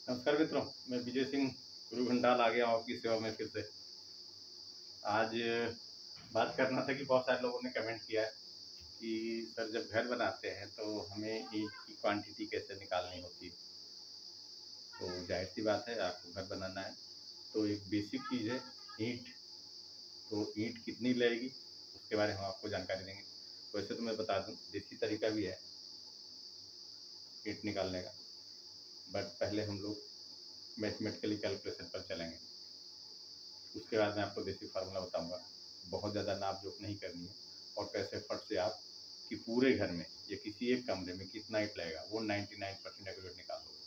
नमस्कार मित्रों, मैं विजय सिंह गुरु घंटाल आ गया हूँ आपकी सेवा में फिर से। आज बात करना था कि बहुत सारे लोगों ने कमेंट किया है कि सर जब घर बनाते हैं तो हमें ईंट की क्वांटिटी कैसे निकालनी होती है। तो जाहिर सी बात है, आपको घर बनाना है तो एक बेसिक चीज़ है ईंट। तो ईंट कितनी लगेगी उसके बारे में हम आपको जानकारी देंगे। वैसे तो मैं बता दूं, देसी तरीका भी है ईंट निकालने का, बट पहले हम लोग मैथमेटिकली कैलकुलेशन पर चलेंगे। उसके बाद मैं आपको देसी फार्मूला बताऊंगा। बहुत ज़्यादा नाप जोख नहीं करनी है और कैसे फट से आप कि पूरे घर में या किसी एक कमरे में कितना ईंट लगेगा वो 99% एक्यूरेट निकाल दोगे।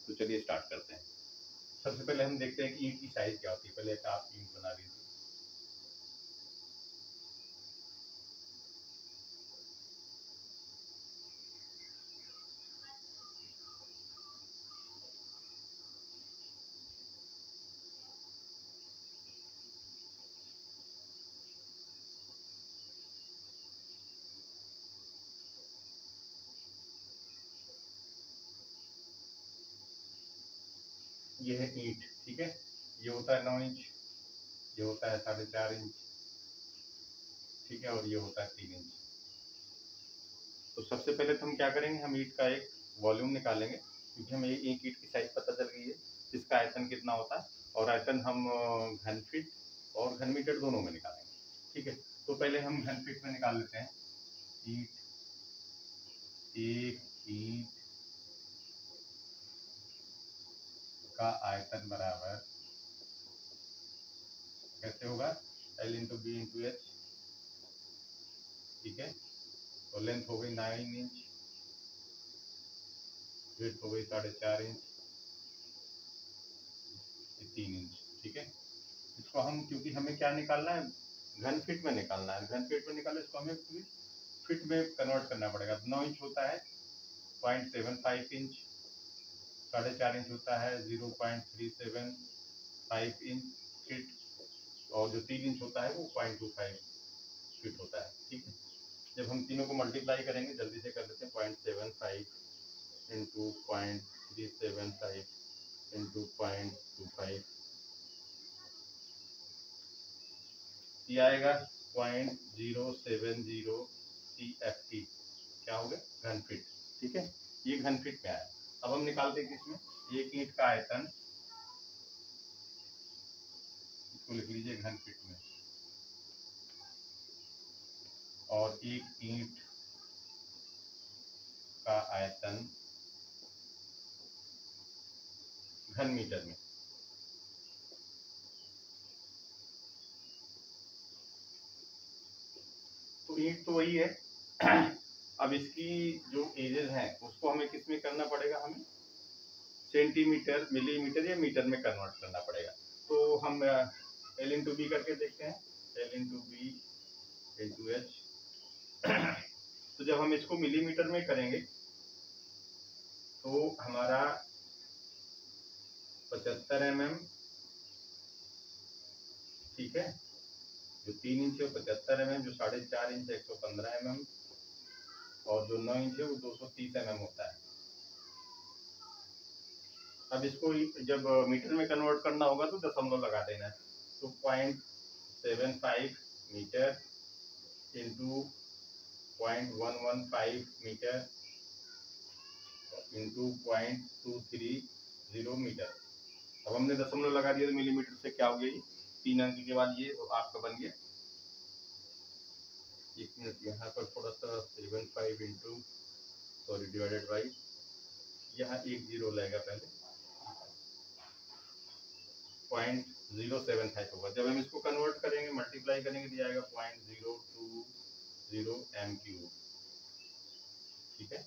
तो चलिए स्टार्ट करते हैं। सबसे पहले हम देखते हैं कि ईंट की साइज़ क्या होती है। पहले एक आप ईंट बना लीजिए। ये है ईंट, ठीक है। ये होता है 9 इंच, ये होता है 4.5 इंच, ठीक है, और ये होता है 3 इंच। तो सबसे पहले तो हम क्या करेंगे, हम ईंट का एक वॉल्यूम निकालेंगे, क्योंकि हमें एक ईंट की साइज पता चल गई है, इसका आयतन कितना होता है। और आयतन हम घन फीट और घन मीटर दोनों में निकालेंगे, ठीक है। तो पहले हम घन फीट में निकाल लेते हैं। ईंट, एक ईंट का आयतन बराबर कैसे होगा, L into B into H, ठीक है। तो लेंथ हो गई 9 इंच, विड्थ हो गई 4.5 इंच, 3 इंच, ठीक है। इसको हम, क्योंकि हमें क्या निकालना है, घन फीट में निकालना है। घन फीट में निकाले इसको हमें फीट में कन्वर्ट करना पड़ेगा। 9 इंच होता है 0.75 इंच, 4.5 इंच होता है 0.375 इंच फीट, और जो 3 इंच होता है वो 0.25 फीट होता है, ठीक है। जब हम तीनों को मल्टीप्लाई करेंगे, जल्दी से कर लेते हैं, 0.75 इंटू 0.375 इंटू 0.25, ये आएगा 0.070 CFT, क्या हो गया, घन फीट, ठीक है। ये घन फीट में आया। अब हम निकालते हैं किसमें, एक ईंट का आयतन, इसको लिख लीजिए घन फीट में, और एक ईंट का आयतन घन मीटर में। तो ईंट तो वही है। अब इसकी जो एजेस हैं उसको हमें किस में करना पड़ेगा, हमें सेंटीमीटर, मिलीमीटर या मीटर में कन्वर्ट करना पड़ेगा। तो हम L इंटू बी करके देखते हैं, L into B into H. तो जब हम इसको मिलीमीटर में करेंगे तो हमारा 75 mm, ठीक है। जो 3 इंच है वो 75 mm, जो 4.5 इंच 115 mm, और जो 9 इंच है वो 230 mm होता है। अब इसको जब मीटर में कन्वर्ट करना होगा तो दशमलव लगा देना है। तो 0.75 metre into 0.115 metre into 0.230 metre. अब हमने दशमलव लगा दिया तो मिलीमीटर से क्या हो गया, 3 अंक के बाद ये आपका बन गया। एक मिनट, यहाँ पर थोड़ा सा 75 इंटू डिवाइडेड बाई, यहाँ एक जीरो लगेगा पहले, 0.075 होगा। जब हम इसको कन्वर्ट करेंगे, मल्टीप्लाई करेंगे, तो आएगा 0.020 m³, ठीक है।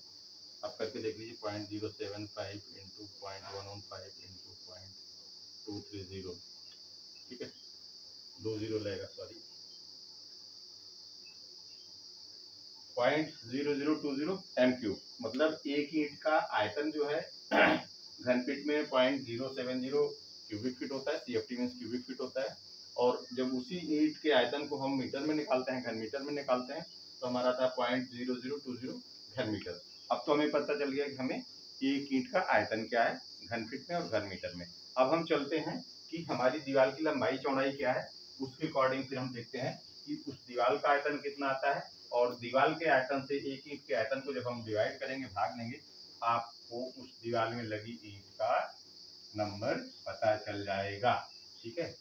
आप करके देख लीजिए, 0.075 इंटू 0.115 इंटू 0.230, ठीक है, 2 जीरो लगेगा, सॉरी, 0.0020 m³। मतलब एक ईंट का आयतन जो है घन फीट में 0.070 क्यूबिक फीट होता है। CFT मीन्स क्यूबिक फीट होता है। और जब उसी ईंट के आयतन को हम मीटर में निकालते हैं, घन मीटर में निकालते हैं, तो हमारा था 0.0020 घन मीटर। अब तो हमें पता चल गया कि हमें एक ईंट का आयतन क्या है घन फीट में और घन मीटर में। अब हम चलते हैं कि हमारी दीवार की लंबाई चौड़ाई क्या है, उसके अकॉर्डिंग फिर हम देखते हैं कि उस दीवार का आयतन कितना आता है, और दीवार के आयतन से एक ईंट के आयतन को जब हम डिवाइड करेंगे, भाग लेंगे, आपको उस दीवार में लगी ईंट का नंबर पता चल जाएगा। ठीक है,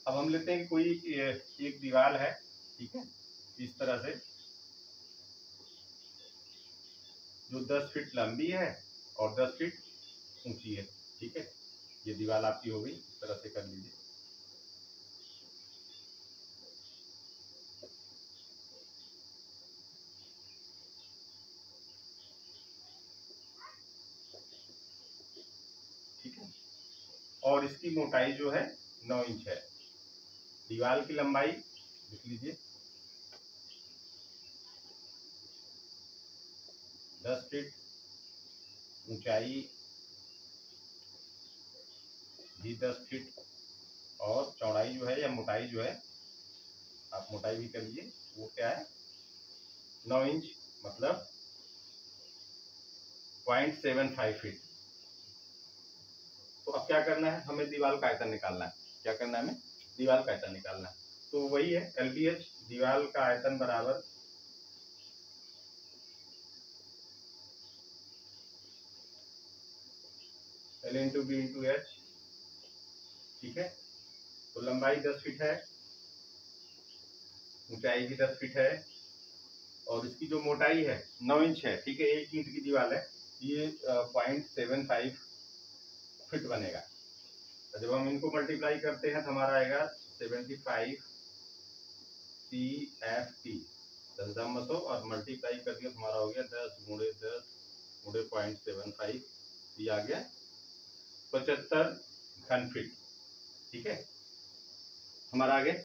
अब हम लेते हैं कि कोई एक दीवार है, ठीक है, इस तरह से, जो 10 फीट लंबी है और 10 फीट ऊंची है। ठीक है, ये दीवार आपकी हो गई, इस तरह से कर लीजिए। ठीक है, और इसकी मोटाई जो है 9 इंच है। दीवार की लंबाई लिख लीजिए 10 फीट, ऊंचाई भी 10 फीट, और चौड़ाई जो है या मोटाई जो है, आप मोटाई भी कर लीजिए, वो क्या है 9 इंच, मतलब 0.75 फीट। तो अब क्या करना है, हमें दीवार का आयतन निकालना है। क्या करना है, हमें दीवार का आयतन निकालना है। तो वही है LBH, दीवार का आयतन बराबर L into B into H. ठीक है, तो लंबाई 10 फीट है, ऊंचाई भी 10 फीट है, और इसकी जो मोटाई है 9 इंच है। ठीक है, एक ईंट की दीवार है, ये 0.75 फीट बनेगा। तो जब हम इनको मल्टीप्लाई करते हैं तो हमारा आएगा 75 CFT 10 और मल्टीप्लाई कर दिया तो हमारा हो गया 10 गुणे 10 गुणे 0.75, ये आ गया 75 घन फीट। ठीक है, हमारा आगे